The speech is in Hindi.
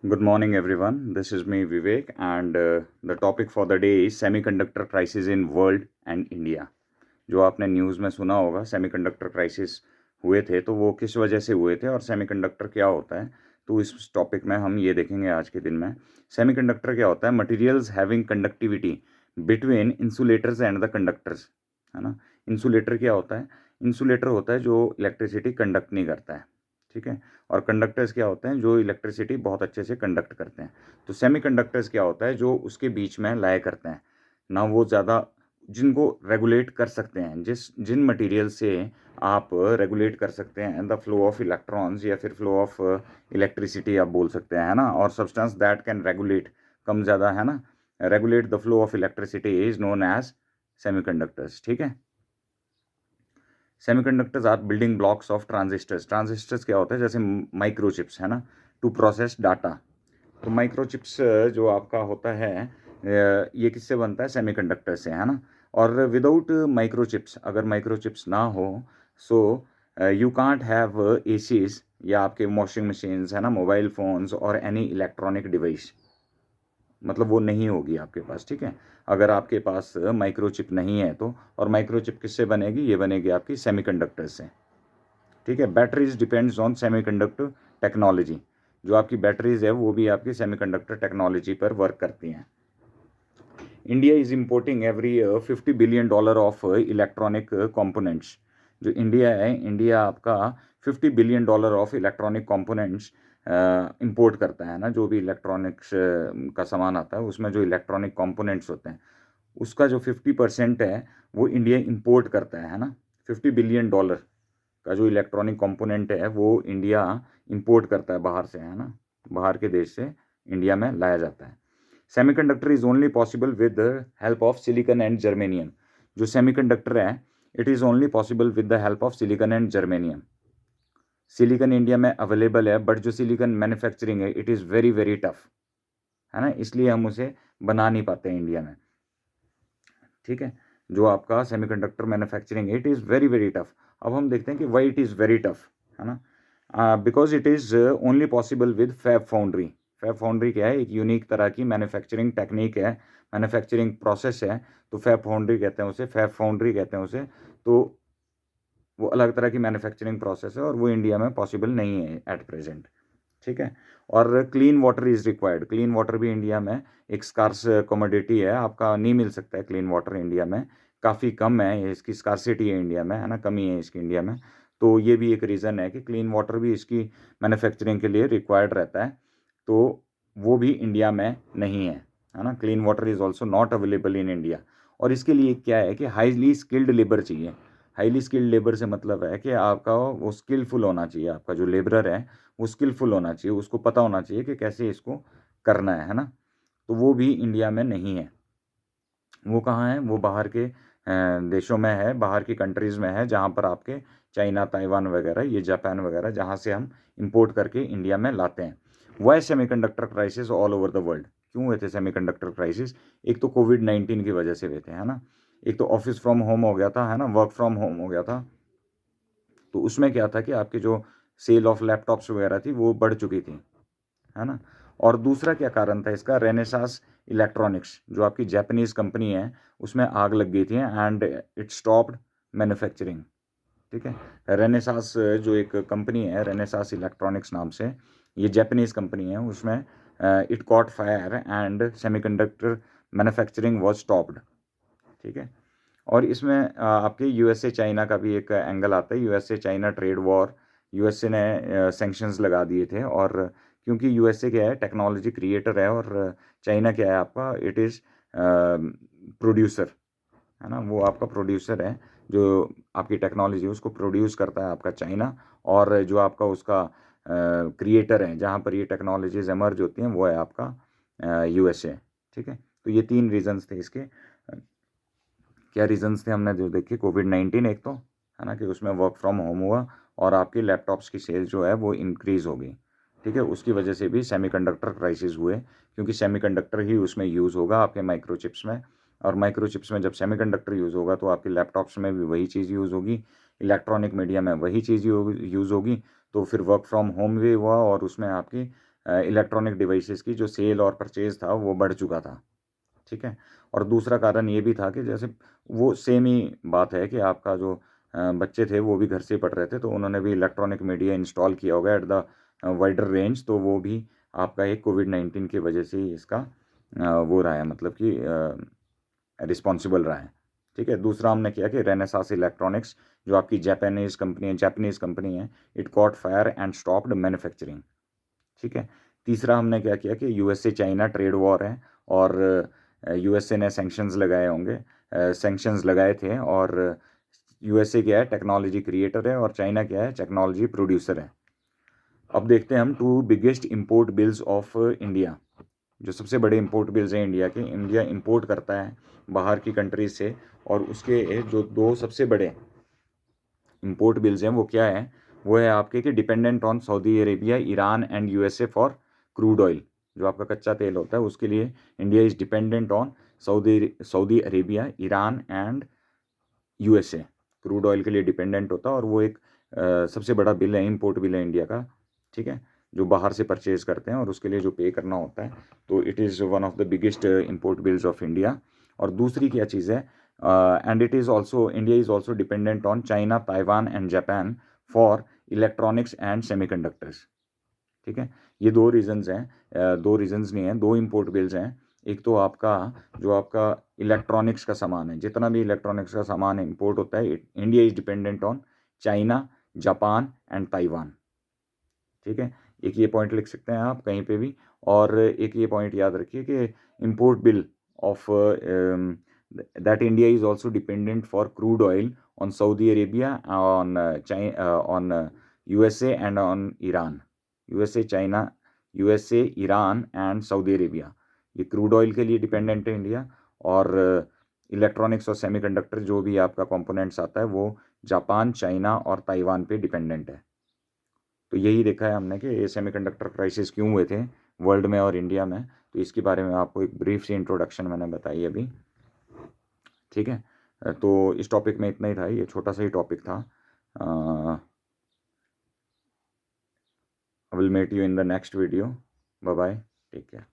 Good morning, everyone. This is me, Vivek, and the topic for the day is semiconductor crisis in world and India. जो आपने न्यूज़ में सुना होगा सेमीकंडक्टर क्राइसिस हुए थे, तो वो किस वजह से हुए थे और सेमीकंडक्टर क्या होता है, तो इस टॉपिक में हम ये देखेंगे आज के दिन में। सेमीकंडक्टर क्या होता है? Materials having conductivity between insulators and the conductors, है ना। इंसुलेटर क्या होता है? इंसुलेटर होता है जो इलेक्ट्रिसिटी कंडक्ट नहीं करता है, ठीक है। और कंडक्टर्स क्या होते हैं? जो इलेक्ट्रिसिटी बहुत अच्छे से कंडक्ट करते हैं। तो सेमीकंडक्टर्स क्या होता है? जो उसके बीच में लाया करते हैं ना, वो ज़्यादा जिनको रेगुलेट कर सकते हैं, जिन मटेरियल से आप रेगुलेट कर सकते हैं द फ्लो ऑफ इलेक्ट्रॉन्स या फिर फ्लो ऑफ इलेक्ट्रिसिटी आप बोल सकते हैं, है ना। और सब्सटेंस दैट कैन रेगुलेट, कम ज़्यादा, है ना, regulate the flow of electricity is known as semiconductors, ठीक है। Semiconductors are building blocks of transistors. Transistors क्या होता है? जैसे माइक्रोचिप्स, है ना, टू प्रोसेस डाटा। तो माइक्रोचिप्स जो आपका होता है ये किससे बनता है? सेमीकंडक्टर से, है ना। और विदाउट माइक्रोचिप्स, अगर माइक्रोचिप्स ना हो, so you can't have ACs या आपके वॉशिंग मशीन्स, है ना, मोबाइल फ़ोन्स और एनी इलेक्ट्रॉनिक डिवाइस, मतलब वो नहीं होगी आपके पास, ठीक है। अगर आपके पास माइक्रोचिप नहीं है तो। और माइक्रोचिप किससे बनेगी? ये बनेगी आपकी सेमीकंडक्टर से, ठीक है। Batteries depends on semiconductor technology. जो आपकी बैटरीज है वो भी आपकी सेमीकंडक्टर टेक्नोलॉजी पर वर्क करती हैं। India is importing every year $50 billion of electronic components. जो इंडिया है, इंडिया आपका $50 billion of electronic components import करता है ना। जो भी इलेक्ट्रॉनिक्स का सामान आता है उसमें जो इलेक्ट्रॉनिक कंपोनेंट्स होते हैं उसका जो 50% है वो इंडिया इंपोर्ट करता है ना। $50 बिलियन का जो इलेक्ट्रॉनिक कंपोनेंट है वो इंडिया इंपोर्ट करता है बाहर से, है ना। बाहर के देश से इंडिया में लाया जाता है। Semiconductor is only possible with the help of silicon and germanium. जो सेमीकंडक्टर है, it is only possible with the help of silicon and germanium. Silicon India में अवेलेबल है, बट जो सिलिकॉन मैन्युफैक्चरिंग है it is very very tough, है ना, इसलिए हम उसे बना नहीं पाते इंडिया में, ठीक है। जो आपका semiconductor manufacturing it is very very tough. अब हम देखते हैं कि why it is very tough, है ना। Because it is only possible with fab foundry. Fab foundry क्या है? एक यूनिक तरह की मैन्युफैक्चरिंग टेक्निक है, मैन्युफैक्चरिंग प्रोसेस है। तो फैब फाउंड्री कहते हैं उसे, फैब फाउंड्री कहते हैं उसे। तो वो अलग तरह की मैन्युफैक्चरिंग प्रोसेस है और वो इंडिया में पॉसिबल नहीं है एट प्रेजेंट, ठीक है। और clean water is required. Clean water भी इंडिया में एक स्कार्स कमोडिटी है, आपका नहीं मिल सकता है क्लीन वाटर इंडिया में, काफ़ी कम है, इसकी स्कार्सिटी है इंडिया में, है ना, कमी है इसकी इंडिया में। तो ये भी एक रीज़न है कि क्लीन वाटर भी इसकी मैन्युफैक्चरिंग के लिए रिक्वायर्ड रहता है, तो वो भी इंडिया में नहीं है ना। Clean water is also not available in India. और इसके लिए क्या है कि हाईली स्किल्ड लेबर चाहिए। हाईली स्किल्ड लेबर से मतलब है कि आपका वो स्किलफुल होना चाहिए, आपका जो लेबरर है वो स्किलफुल होना चाहिए, उसको पता होना चाहिए कि कैसे इसको करना है ना। तो वो भी इंडिया में नहीं है। वो कहाँ है? वो बाहर के देशों में है, बाहर की कंट्रीज़ में है, जहाँ पर आपके चाइना, ताइवान वगैरह, ये जापान वगैरह, जहाँ से हम इंपोर्ट करके इंडिया में लाते हैं। Why semiconductor crisis all over the world? क्यों हुए थे सेमीकंडक्टर क्राइसिस? एक तो कोविड-19 की वजह से हुए थे, है ना। एक तो ऑफिस फ्रॉम होम हो गया था, है ना, वर्क फ्रॉम होम हो गया था। तो उसमें क्या था कि आपकी जो सेल ऑफ लैपटॉप्स वगैरह थी वो बढ़ चुकी थी, है ना। और दूसरा क्या कारण था इसका? रेनेसास इलेक्ट्रॉनिक्स, जो आपकी जापानीज़ कंपनी है, उसमें आग लग गई थी एंड इट स्टॉप्ड मैन्युफैक्चरिंग, ठीक है। रेनेसास जो एक कंपनी है, रेनेसास इलेक्ट्रॉनिक्स नाम से, ये जापानीज़ कंपनी है, उसमें it caught fire and semiconductor manufacturing was stopped, ठीक है। और इसमें आपके यूएसए चाइना का भी एक एंगल आता है। USA China trade war, USA ने सैंक्शंस लगा दिए थे। और क्योंकि यूएसए क्या है? टेक्नोलॉजी क्रिएटर है, और चाइना क्या है आपका? इट इज़ प्रोड्यूसर, है ना। वो आपका प्रोड्यूसर है, जो आपकी टेक्नोलॉजी उसको प्रोड्यूस करता है आपका चाइना। और जो आपका उसका क्रिएटर है, जहाँ पर ये टेक्नोलॉजीज एमर्ज होती हैं, वो है आपका यूएसए, ठीक है। तो ये तीन रीजंस थे इसके। क्या रीजंस थे हमने जो देखे? कोविड-19 एक तो, है ना, कि उसमें वर्क फ्रॉम होम हुआ और आपकी लैपटॉप्स की सेल जो है वो इंक्रीज़ हो गई, ठीक है। उसकी वजह से भी सेमीकंडक्टर क्राइसिस हुए, क्योंकि सेमीकंडक्टर ही उसमें यूज़ होगा आपके माइक्रोचिप्स में। और माइक्रोचिप्स में जब सेमीकंडक्टर यूज़ होगा तो आपके लैपटॉप्स में भी वही चीज़ यूज़ होगी, इलेक्ट्रॉनिक मीडिया में वही चीज़ यूज़ होगी। तो फिर वर्क फ्रॉम होम भी हुआ और उसमें आपकी इलेक्ट्रॉनिक डिवाइसेस की जो सेल और परचेज था वो बढ़ चुका था, ठीक है। और दूसरा कारण ये भी था कि जैसे वो सेम ही बात है कि आपका जो बच्चे थे वो भी घर से पढ़ रहे थे, तो उन्होंने भी इलेक्ट्रॉनिक मीडिया इंस्टॉल किया होगा एट द वाइडर रेंज, तो वो भी आपका एक कोविड-19 की वजह से ही इसका वो रहा है, मतलब कि रिस्पॉन्सिबल रहा है, ठीक है। दूसरा हमने किया कि रेनेसास इलेक्ट्रॉनिक्स जो आपकी जापानीज़ कंपनी है, it caught fire and stopped manufacturing, ठीक है। तीसरा हमने क्या किया कि यूएसए चाइना ट्रेड वॉर है और यूएसए ने सैंक्शंस लगाए होंगे, सैंक्शंस लगाए थे, और यूएसए क्या है, टेक्नोलॉजी क्रिएटर है, और चाइना क्या है, टेक्नोलॉजी प्रोड्यूसर है। अब देखते हैं हम two biggest import bills of India. जो सबसे बड़े इंपोर्ट बिल्स हैं इंडिया के, इंडिया इंपोर्ट करता है बाहर की कंट्रीज से, और उसके जो दो सबसे बड़े इंपोर्ट बिल्स हैं वो क्या है, वो है आपके कि dependent on Saudi Arabia, Iran and USA for crude oil. जो आपका कच्चा तेल होता है उसके लिए India is dependent on Saudi Arabia, Iran and USA. Crude oil के लिए डिपेंडेंट होता है, और वो एक सबसे बड़ा बिल है, इंपोर्ट बिल है इंडिया का, ठीक है, जो बाहर से परचेज करते हैं और उसके लिए जो पे करना होता है, तो it is one of the biggest import bills of India. और दूसरी क्या चीज़ है, and it is also India is also dependent on China, Taiwan and Japan for electronics and semiconductors, ठीक है। ये दो रीजंस हैं, दो रीजंस नहीं हैं, दो इंपोर्ट बिल्स हैं। एक तो आपका जो आपका इलेक्ट्रॉनिक्स का सामान है, जितना भी इलेक्ट्रॉनिक्स का सामान इंपोर्ट होता है, India is dependent on China, Japan and Taiwan, ठीक है। एक ये पॉइंट लिख सकते हैं आप कहीं पे भी, और एक ये पॉइंट याद रखिए कि import bill of that India is also dependent for crude oil on Saudi Arabia, on on USA and on Iran. USA, China, USA, Iran and Saudi Arabia, ये क्रूड ऑयल के लिए डिपेंडेंट है इंडिया। और इलेक्ट्रॉनिक्स और सेमीकंडक्टर जो भी आपका कंपोनेंट्स आता है वो जापान, चाइना और ताइवान पे डिपेंडेंट है। तो यही देखा है हमने कि ये सेमीकंडक्टर क्राइसिस क्यों हुए थे वर्ल्ड में और इंडिया में, तो इसके बारे में आपको एक ब्रीफ सी इंट्रोडक्शन मैंने बताई अभी, ठीक है। तो इस टॉपिक में इतना ही था, ये छोटा सा ही टॉपिक था। I will meet you in the next video, bye bye, take care.